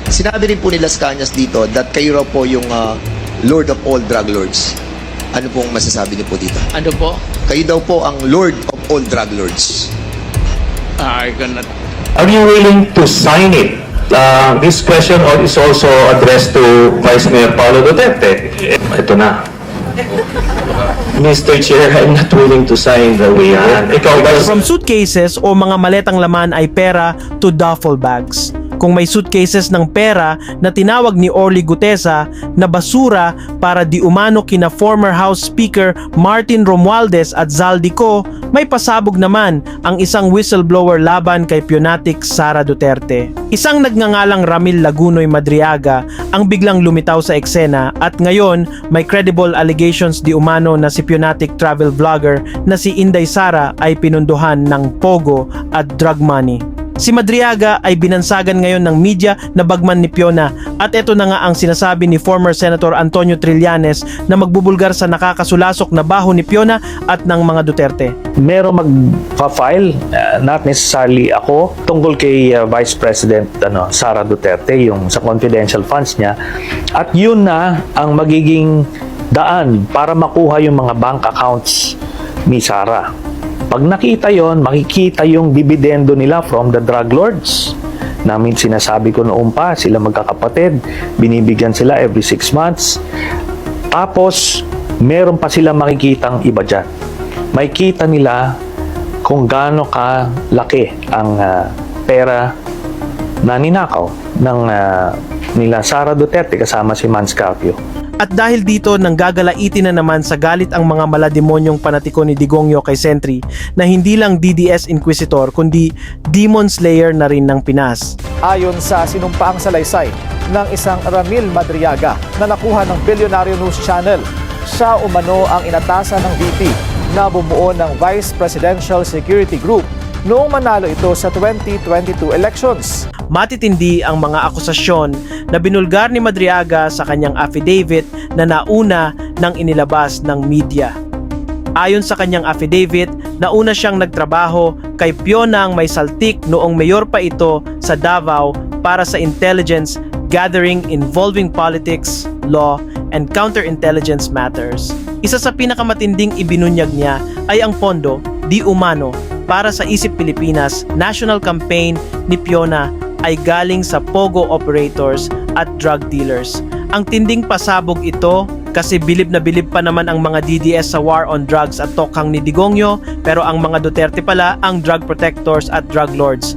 Sinabi rin po ni Las Cañas dito that kayo raw po yung Lord of all drug lords. Ano pong masasabi niyo po dito? Ano po? Kayo daw po ang Lord of all drug lords. I cannot. Are you willing to sign it? This question is also addressed to Vice Mayor Paulo Duterte. Ito na. Mr. Chair, I'm not willing to sign the waiver. Ikaw ba? From suitcases o mga maletang laman ay pera to duffel bags. Kung may suitcases ng pera na tinawag ni Orly Gutesa na basura para di umano kina former House Speaker Martin Romualdez at Zaldico, may pasabog naman ang isang whistleblower laban kay Pionatic Sara Duterte. Isang nagngangalang Ramil Lagunoy Madriaga ang biglang lumitaw sa eksena at ngayon may credible allegations di umano na si Pionatic travel vlogger na si Inday Sara ay pinunduhan ng pogo at drug money. Si Madriaga ay binansagan ngayon ng media na bagman ni Piona at ito na nga ang sinasabi ni former Senator Antonio Trillanes na magbubulgar sa nakakasulasok na baho ni Piona at ng mga Duterte. Merong mag-file, not necessarily ako, tungkol kay Vice President Sara Duterte, yung sa confidential funds niya. At yun na ang magiging daan para makuha yung mga bank accounts ni Sara. Pag nakita yon, makikita yung dividendo nila from the drug lords. Namin sinasabi ko noon pa, sila magkakapatid, binibigyan sila every 6 months. Tapos, meron pa sila makikitang iba dyan. Makikita nila kung gaano kalaki ang pera na ninakaw ng nila Sara Duterte kasama si Mans Carpio. At dahil dito nanggagalaitin na naman sa galit ang mga malademonyong panatiko ni Digongyo kay Sentry na hindi lang DDS Inquisitor kundi Demon Slayer na rin ng Pinas. Ayon sa sinumpaang salaysay ng isang Ramil Madriaga na nakuha ng Billionaire News Channel, siya umano ang inatasan ng VP na bumuo ng Vice Presidential Security Group noong manalo ito sa 2022 elections. Matitindi ang mga akusasyon na binulgar ni Madriaga sa kanyang affidavit na nauna nang inilabas ng media. Ayon sa kanyang affidavit, nauna siyang nagtrabaho kay Piona ang may saltik noong mayor pa ito sa Davao para sa intelligence gathering involving politics, law, and counterintelligence matters. Isa sa pinakamatinding ibinunyag niya ay ang pondo di umano para sa Isip Pilipinas national campaign ni Piona ay galing sa pogo operators at drug dealers. Ang tinding pasabog ito kasi bilib na bilib pa naman ang mga DDS sa war on drugs at tokhang ni Digongyo, pero ang mga Duterte pala ang drug protectors at drug lords.